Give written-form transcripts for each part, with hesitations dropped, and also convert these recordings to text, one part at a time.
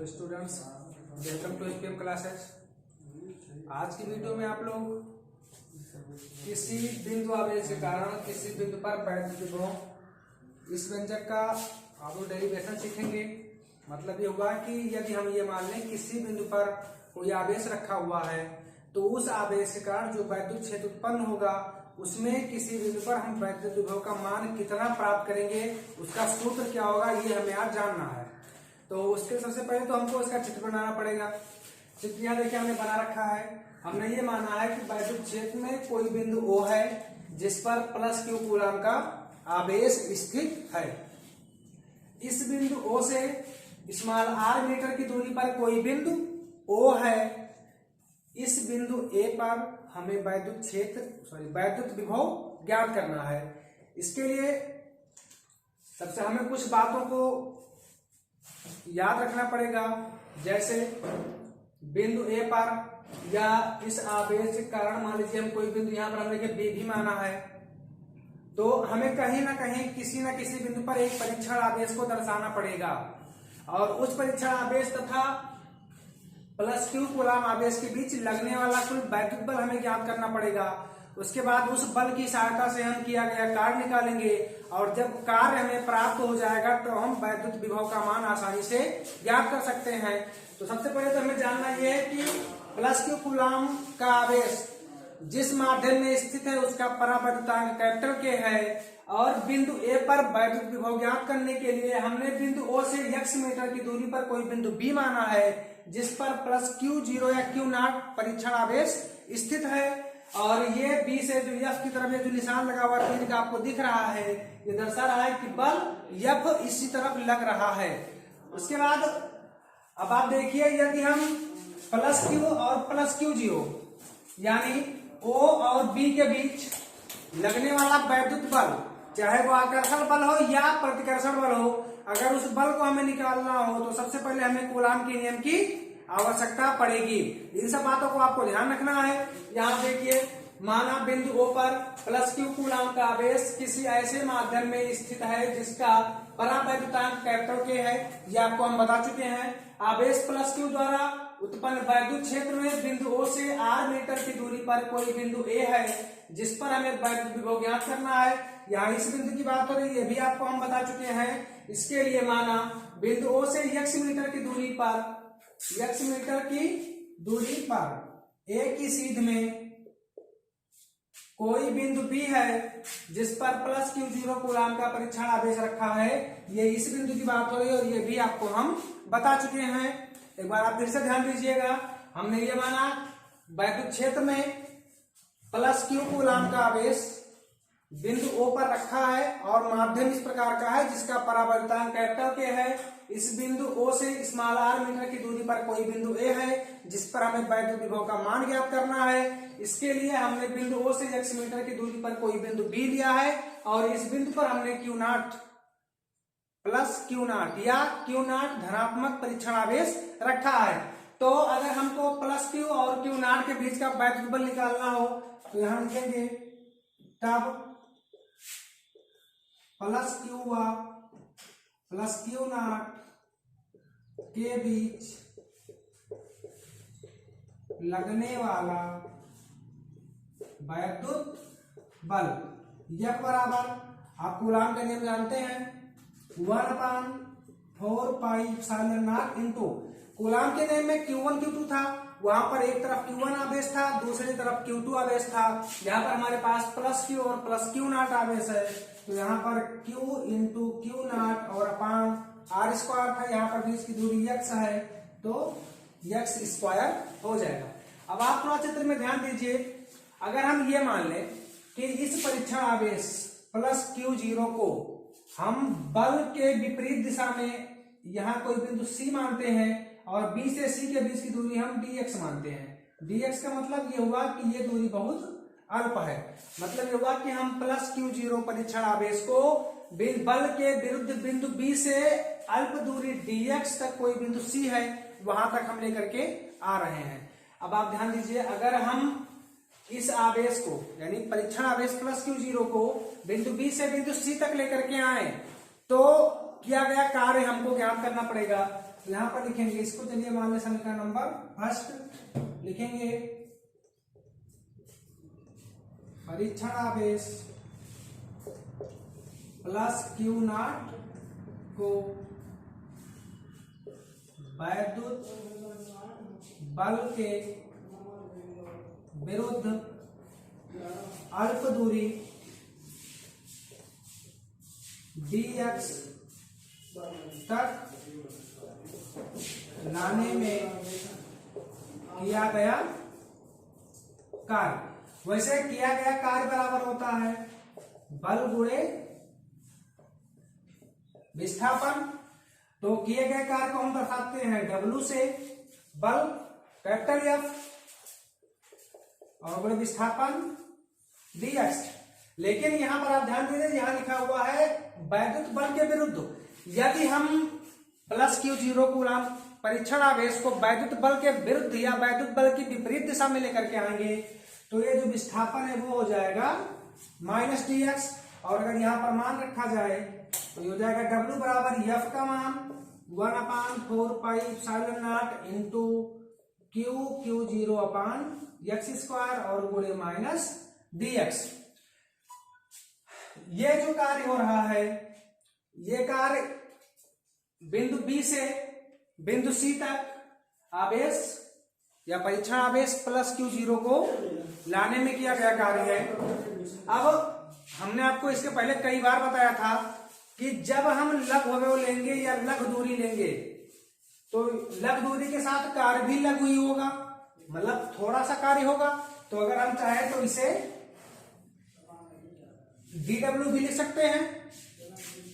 Hello students, welcome to SPM classes. आज की video में आप लोग किसी बिंदु आवेश के कारण किसी बिंदु पर वैद्युत विभव इस व्यंजक का आप लोग डेरिवेशन सीखेंगे। मतलब ये हुआ कि यदि हम ये मान लें किसी बिंदु पर कोई आवेश रखा हुआ है तो उस आवेश के कारण जो वैद्युत क्षेत्र उत्पन्न होगा उसमें किसी बिंदु पर हम वैद्युत विभव का मान कितना प्राप्त करेंगे, उसका सूत्र क्या होगा, ये हमें आज जानना है। तो उसके सबसे पहले तो हमको इसका चित्र बनाना पड़ेगा। चित्र यहाँ देखिए हमने बना रखा है। हमने ये माना है कि वैद्युत क्षेत्र में कोई बिंदु O है जिस पर प्लस Q कूलम का आवेश स्थित है। इस बिंदु O से स्मॉल r मीटर की दूरी पर कोई बिंदु O है। इस बिंदु A पर हमें वैद्युत विभव ज्ञात करना है। इसके लिए सबसे हमें कुछ बातों को याद रखना पड़ेगा। जैसे बिंदु A पर या इस आवेश के कारण मान लीजिए हम कोई बिंदु यहाँ पर हमने B भी माना है, तो हमें कहीं ना कहीं किसी न किसी बिंदु पर एक परीक्षण आवेश को दर्शाना पड़ेगा और उस परीक्षण आवेश तथा प्लस Q कूलम आवेश के बीच लगने वाला कुल वैद्युत बल हमें ज्ञात करना पड़ेगा। उसके बाद उस बल की सहायता से हम किया गया कार्य निकालेंगे और जब कार्य हमें प्राप्त हो जाएगा तो हम वैद्युत विभव का मान आसानी से ज्ञात कर सकते हैं। तो सबसे पहले तो हमें जानना यह है कि प्लस Q कूलम का आवेश जिस माध्यम में स्थित है उसका परावैद्युतांक कैपिटल K है और बिंदु A पर वैद्युत विभव ज्ञात करने के लिए हमने बिंदु O से x मीटर की दूरी पर कोई बिंदु B माना है जिस पर प्लस Q0 या Q0 परीक्षण आवेश स्थित है। और ये B से जो F की तरफ जो निशान लगा हुआ तीर का आपको दिख रहा है, ये दर्शा रहा है कि बल F इसी तरफ लग रहा है। उसके बाद अब आप देखिए, यदि हम प्लस Q और प्लस Q0 यानी O और B के बीच लगने वाला वैद्युत बल, चाहे वो आकर्षण बल हो या प्रतिकर्षण बल हो, अगर उस बल को हमें निकालना हो तो सबसे पहले हमें कूलम के नियम की आवश्यकता पड़ेगी। इन सब बातों को आपको ध्यान रखना है। यहाँ देखिए, माना बिंदु O पर प्लस Q कूलम का आवेश किसी ऐसे माध्यम में स्थित है जिसका परावैद्युतांक कैपिटल K है, ये आपको हम बता चुके हैं। आवेश प्लस Q द्वारा उत्पन्न वैद्युत क्षेत्र में बिंदु O से r मीटर की दूरी पर कोई बिंदु A है जिस पर हमें वैद्युत विभव ज्ञात करना है। यहाँ इस बिंदु की बात हो रही है, ये भी आपको हम बता चुके हैं। इसके लिए माना बिंदु O से x मीटर की दूरी पर A की सीध में कोई बिंदु B है जिस पर प्लस Q0 कूलम का परीक्षण आवेश रखा है। ये इस बिंदु की बात हो रही है और ये भी आपको हम बता चुके हैं। एक बार आप फिर से ध्यान दीजिएगा। हमने ये माना वैद्युत क्षेत्र में प्लस Q कूलम का आवेश बिंदु O पर रखा है और माध्यम इस प्रकार का है जिसका परावैद्युतांक कैपिटल K है। इस बिंदु O से स्मॉल r मीटर की दूरी पर कोई बिंदु A है जिस पर हमें वैद्युत विभव का मान ज्ञात करना है। इसके लिए हमने बिंदु O से x मीटर की दूरी पर कोई बिंदु B लिया है और इस बिंदु पर हमने Q0 प्लस Q0 या Q0 धनात्मक परीक्षण आवेश रखा है। तो अगर हमको प्लस Q और Q0 के बीच का वैद्युत बल निकालना हो तो यहां लिखेंगे तब प्लस Q व प्लस Q0 के बीच लगने वाला वैद्युत बल F बराबर, आप कूलम का नियम जानते हैं, 1/4 pi epsilon not into coulomb के नियम में Q1 Q2 था, वहां पर एक तरफ Q1 आवेश था, दूसरी तरफ Q2 आवेश था। यहाँ पर हमारे पास प्लस Q और प्लस Q0 आवेश है, तो यहाँ पर Q इंटू Q0 और अपान r स्क्वायर था। यहाँ पर बीच की दूरी x है तो x स्क्वायर हो जाएगा। अब आप थोड़ा चित्र में ध्यान दीजिए। अगर हम ये मान लें कि इस परीक्षण आवेश प्लस Q0 को हम बल के विपरीत दिशा में यहाँ कोई बिंदु C मानते हैं और B से C के बीच की दूरी हम dx मानते हैं। dx का मतलब ये हुआ कि ये दूरी बहुत अल्प है। मतलब ये हुआ कि हम प्लस Q0 परीक्षण आवेश को बल के विरुद्ध बिंदु B से अल्प दूरी dx तक कोई बिंदु C है वहां तक हम लेकर के आ रहे हैं। अब आप ध्यान दीजिए, अगर हम इस आवेश को यानी परीक्षण आवेश प्लस Q0 को बिंदु B से बिंदु C तक लेकर के आए तो किया गया कार्य हमको ज्ञात करना पड़ेगा। तो यहाँ पर लिखेंगे इसको, चलिए मान लें समीकरण नंबर फर्स्ट लिखेंगे, परीक्षण आवेश प्लस क्यू नॉट को वैद्युत बल के विरुद्ध अल्प दूरी dx तक लाने में किया गया कार्य। वैसे किया गया कार्य बराबर होता है बल गुणे विस्थापन। तो किए गए कार्य को हम दर्शाते हैं W से, बल कैपिटल F और गुणे विस्थापन dx। लेकिन यहां पर आप ध्यान दीजिए, यहां लिखा हुआ है वैद्युत बल के विरुद्ध। यदि हम प्लस Q0 कूलम परीक्षण आवेश को वैद्युत बल के विरुद्ध या वैद्युत बल की विपरीत दिशा में लेकर के आएंगे तो ये जो विस्थापन है वो हो जाएगा माइनस dx। और अगर यहां पर मान रखा जाए तो ये हो जाएगा W बराबर F का मान 1/4 pi epsilon not into Q0 upon x square और गुणे माइनस dx। ये जो कार्य हो रहा है, ये कार्य बिंदु B से बिंदु C तक आवेश या परीक्षण आवेश प्लस Q0 को लाने में किया गया कार्य है। अब हमने आपको इसके पहले कई बार बताया था कि जब हम लघु लेंगे या लघु दूरी लेंगे तो लघु दूरी के साथ कार्य भी लघु ही होगा, मतलब थोड़ा सा कार्य होगा। तो अगर हम चाहें तो इसे dw भी लिख सकते हैं,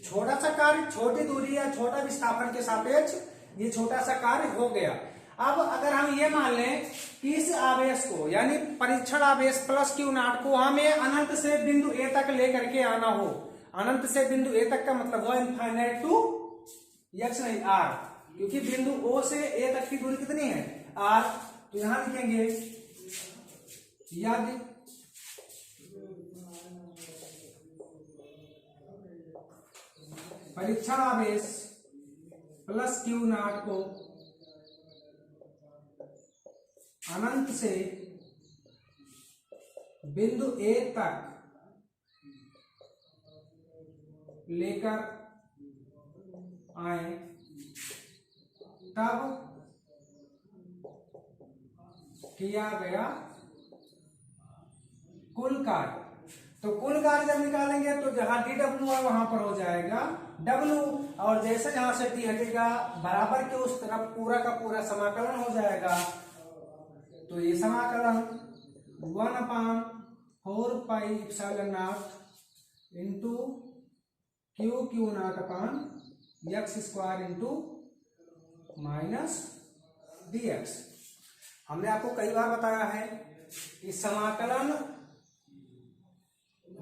छोटा सा कार्य, छोटी दूरी या छोटा विस्थापन के सापेक्ष ये छोटा सा कार्य हो गया। अब अगर हम ये मान लें कि इस आवेश को यानी परीक्षण आवेश प्लस Q नॉट को हमें अनंत से बिंदु A तक लेकर के आना हो, अनंत से बिंदु A तक का मतलब हुआ इनफाइनाइट टू x नहीं r, क्योंकि बिंदु O से A तक की दूरी कितनी है r। तो यहां लिखेंगे यदि परीक्षण आवेश प्लस Q नॉट को अनंत से बिंदु A तक लेकर आए तब किया गया कुल कार्य। तो कुल कार्य जब निकालेंगे तो जहां dw है वहां पर हो जाएगा w, और जैसे जहां से t हटेगा बराबर के उस तरफ पूरा का पूरा समाकलन हो जाएगा। तो ये समाकलन 1/4 pi epsilon not into Q not upon x square into minus dx। हमने आपको कई बार बताया है कि समाकलन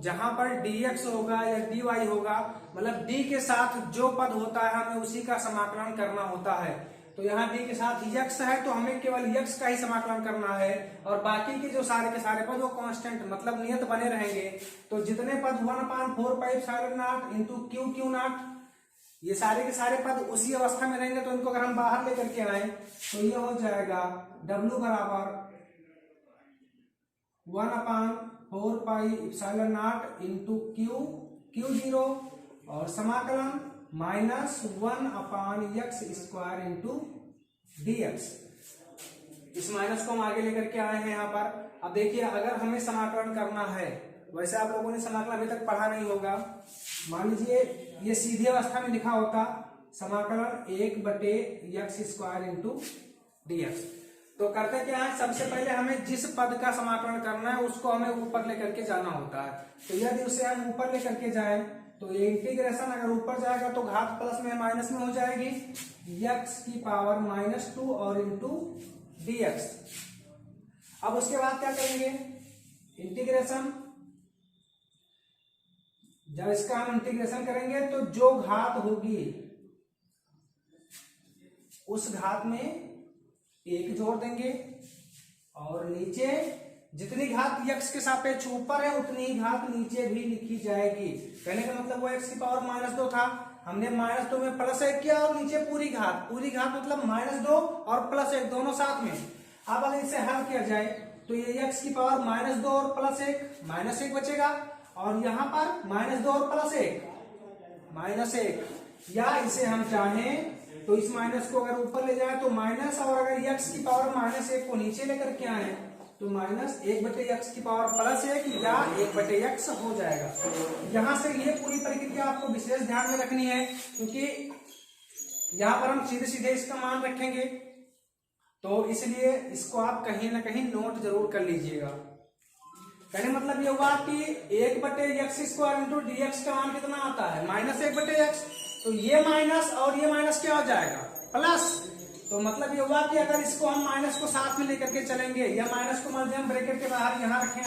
जहां पर dx होगा या dy होगा, मतलब d के साथ जो पद होता है हमें उसी का समाकलन करना होता है। तो यहाँ d के साथ x है तो हमें केवल x का ही समाकलन करना है, और बाकी के जो सारे के सारे पद वो कांस्टेंट मतलब नियत बने रहेंगे। तो जितने पद 1/4 pi epsilon not into Q not, ये सारे के सारे पद उसी अवस्था में रहेंगे। तो इनको अगर हम बाहर लेकर के आए तो ये हो जाएगा W बराबर 1/4 pi epsilon not into Q0 और समाकलन minus 1/x square into dx। इस माइनस को हम आगे लेकर के आए हैं यहाँ पर। अब देखिए अगर हमें समाकलन करना है, वैसे आप लोगों ने समाकलन अभी तक पढ़ा नहीं होगा, मान लीजिए ये सीधी अवस्था में लिखा होता समाकलन 1/x स्क्वायर इंटू dx। तो करते क्या है, सबसे पहले हमें जिस पद का समाकलन करना है उसको हमें ऊपर लेकर के जाना होता है। तो यदि उसे हम ऊपर लेकर के जाए तो ये इंटीग्रेशन अगर ऊपर जाएगा तो घात प्लस में माइनस में हो जाएगी, x की पावर -2 और इंटू dx। अब उसके बाद क्या करेंगे, इंटीग्रेशन, जब इसका हम इंटीग्रेशन करेंगे तो जो घात होगी उस घात में 1 जोड़ देंगे, और नीचे जितनी घात x के सापेक्ष ऊपर है उतनी ही घात नीचे भी लिखी जाएगी। कहने का मतलब वो x की पावर -2 था, हमने -2 में +1 किया और नीचे पूरी घात मतलब -2 और +1 दोनों साथ में। अब अगर इसे हल किया जाए तो ये x की पावर -2 और +1 बचेगा, और यहाँ पर -2 और +1 या इसे हम चाहें तो इस माइनस को अगर ऊपर ले जाए तो माइनस, और अगर x की पावर -1 को नीचे लेकर के आए तो -1/x की पावर +1 या 1/x हो जाएगा। यहां से ये पूरी प्रक्रिया आपको विशेष ध्यान में रखनी है, क्योंकि यहां पर हम सीधे सीधे इसका मान रखेंगे, तो इसलिए इसको आप कहीं ना कहीं नोट जरूर कर लीजिएगा। कहने मतलब ये हुआ कि 1/x² इंटू dx का मान कितना आता है -1/x, तो ये माइनस और ये माइनस क्या हो जाएगा प्लस। तो मतलब ये हुआ कि अगर इसको हम माइनस को साथ में लेकर के चलेंगे, या माइनस को मान लीजिए हम ब्रैकेट के बाहर यहाँ रखें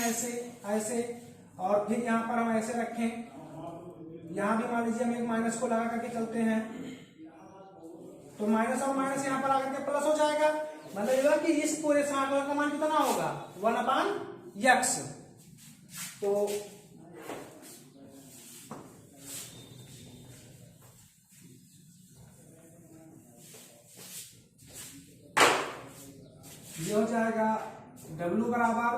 ऐसे और फिर यहाँ पर हम ऐसे रखें, यहाँ भी मान लीजिए हम एक माइनस को लगा करके चलते हैं, तो माइनस और माइनस यहाँ पर आकर के प्लस हो जाएगा। मतलब ये हुआ कि इस पूरे समीकरण का मान कितना होगा 1/x। तो ये हो जाएगा W बराबर,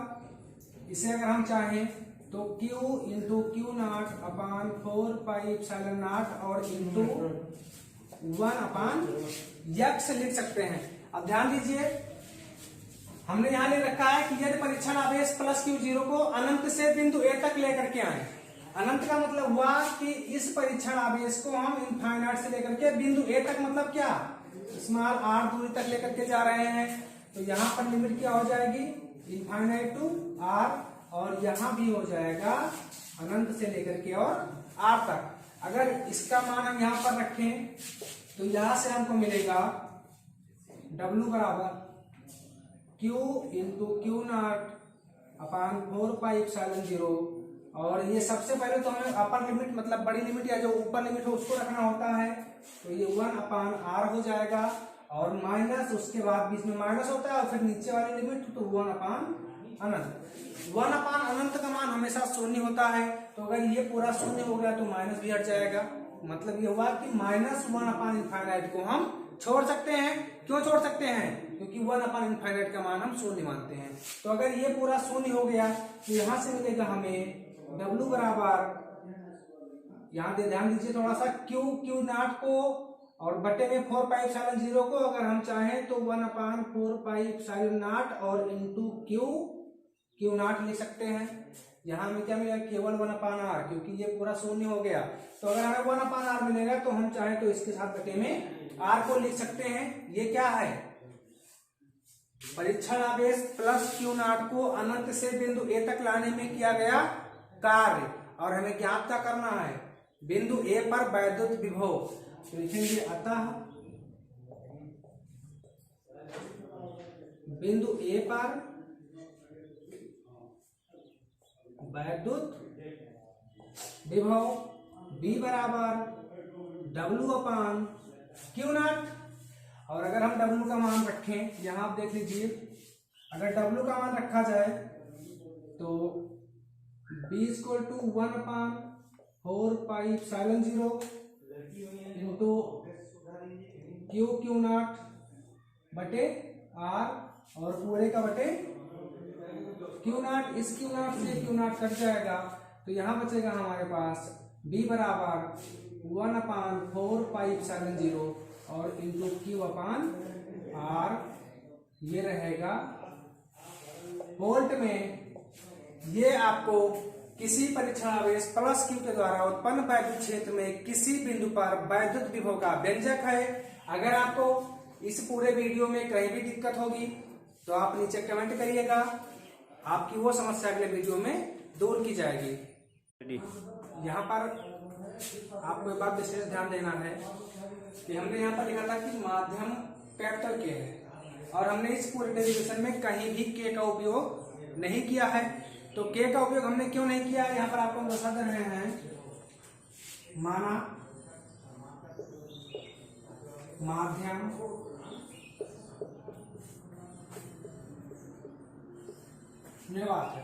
इसे अगर हम चाहें तो Q इंटू Q0/4πε0 और इंटू 1/x लिख सकते हैं। अब ध्यान दीजिए, हमने यहां ले रखा है कि यदि परीक्षण आवेश +Q0 को अनंत से बिंदु A तक लेकर के आए। अनंत का मतलब हुआ कि इस परीक्षण आवेश को हम इनफाइनाइट से लेकर के बिंदु A तक, मतलब क्या स्मॉल r दूरी तक लेकर के जा रहे हैं, तो यहाँ पर लिमिट क्या हो जाएगी इनफाइनाइट टू r, और यहाँ भी हो जाएगा अनंत से लेकर के और r तक। अगर इसका मान हम यहाँ पर रखें तो यहाँ से हमको मिलेगा W बराबर Q इंटू Q0/4πε0, और ये सबसे पहले तो हमें अपर लिमिट मतलब बड़ी लिमिट या जो ऊपर लिमिट हो उसको रखना होता है, तो ये 1/r हो जाएगा, और माइनस उसके बाद बीच में माइनस होता है और फिर नीचे वाली लिमिट तो 1/अनंत। 1/अनंत का मान हमेशा शून्य होता है, तो अगर ये पूरा शून्य हो गया तो माइनस भी हट जाएगा। मतलब ये हुआ कि -1/इनफाइनाइट को हम छोड़ सकते हैं। क्यों छोड़ सकते हैं? क्योंकि 1/इनफाइनाइट का मान हम शून्य मानते हैं। तो अगर ये पूरा शून्य हो गया तो यहां से मिलेगा हमें W बराबर, यहाँ पे ध्यान दीजिए थोड़ा सा, Q0 को और बटे में 4πε0 को अगर हम चाहें तो 1/4πε0 और इंटू Q0 लिख सकते हैं। यहाँ में क्या मिलेगा केवल 1/r, क्योंकि ये पूरा शून्य हो गया। तो अगर हमें 1/r मिलेगा तो हम चाहे तो इसके साथ बटे में r को लिख सकते हैं। ये क्या है, परीक्षण आवेश +Q0 को अनंत से बिंदु A तक लाने में किया गया कार्य, और हमें ज्ञात क्या करना है बिंदु A पर वैद्युत विभव। तो लिखेंगे अतः बिंदु A पर वैद्युत विभव B बराबर W/Q0। और अगर हम W का मान रखें, यहां आप देख लीजिए, अगर W का मान रखा जाए तो B = 1/4πε0 इंटू Q0 बटे R, और पूरे का बटे Q0। इस Q0 से Q0 कट जाएगा तो यहाँ बचेगा हमारे पास B बराबर 1/4πε0 और इंटू Q/R। ये रहेगा वोल्ट में। ये आपको किसी परीक्षण आवेश +Q के द्वारा उत्पन्न वैद्युत क्षेत्र में किसी बिंदु पर वैद्युत विभव का व्यंजक है। अगर आपको इस पूरे वीडियो में कहीं भी दिक्कत होगी तो आप नीचे कमेंट करिएगा, आपकी वो समस्या अगले वीडियो में दूर की जाएगी। यहाँ पर आपको एक बात विशेष ध्यान देना है कि हमने यहाँ पर लिखा था कि माध्यम कैपिटल K है, और हमने इस पूरे डेरिवेशन में कहीं भी K का उपयोग नहीं किया है। तो K का उपयोग हमने क्यों नहीं किया है, यहाँ पर आपको हम बता दे रहे हैं। माना माध्यम में बात है,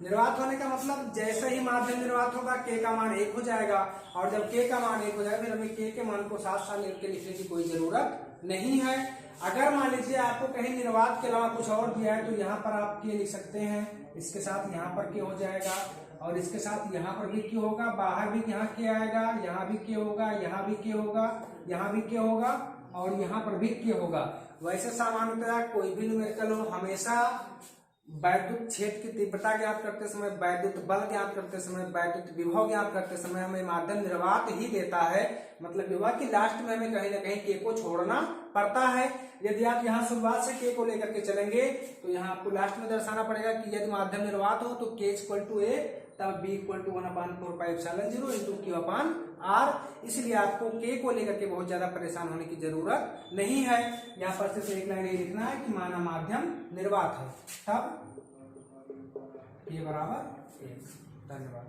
निर्वात होने का मतलब जैसे ही माध्यम निर्वात होगा के का मान 1 हो जाएगा, और जब के का मान 1 हो जाएगा फिर हमें के मान को साथ साथ लेकर लिखने की कोई जरूरत नहीं है। अगर मान लीजिए आपको कहीं निर्वात के अलावा कुछ और दिया है तो यहाँ पर आप के लिख सकते हैं, इसके साथ यहाँ पर के हो जाएगा, और इसके साथ यहाँ पर भी के होगा, बाहर भी यहाँ के आएगा, यहाँ भी के होगा, यहाँ भी के होगा, यहाँ भी के होगा, और यहाँ पर भी के होगा। वैसे सामान्यतः कोई भी न्यूमेरिकल हो हमेशा वैद्युत क्षेत्र की तीव्रता ज्ञात करते समय, वैद्युत बल ज्ञात करते समय, वैद्युत विभव ज्ञात करते समय हमें माध्यम निर्वात ही देता है। मतलब ये हुआ कि लास्ट में हमें कहीं ना कहीं के को छोड़ना पड़ता है। यदि आप यहाँ शुरुआत से के को लेकर के चलेंगे तो यहाँ आपको लास्ट में दर्शाना पड़ेगा कि यदि माध्यम निर्वात हो तो के इक्वल टू ए, तब B equal to 1/4πε0 into Q/R। इसलिए आपको के को लेकर के बहुत ज्यादा परेशान होने की जरूरत नहीं है। यहाँ पर सिर्फ एक लाइन ये लिखना है कि माना माध्यम निर्वात है, तब के बराबर 1। धन्यवाद।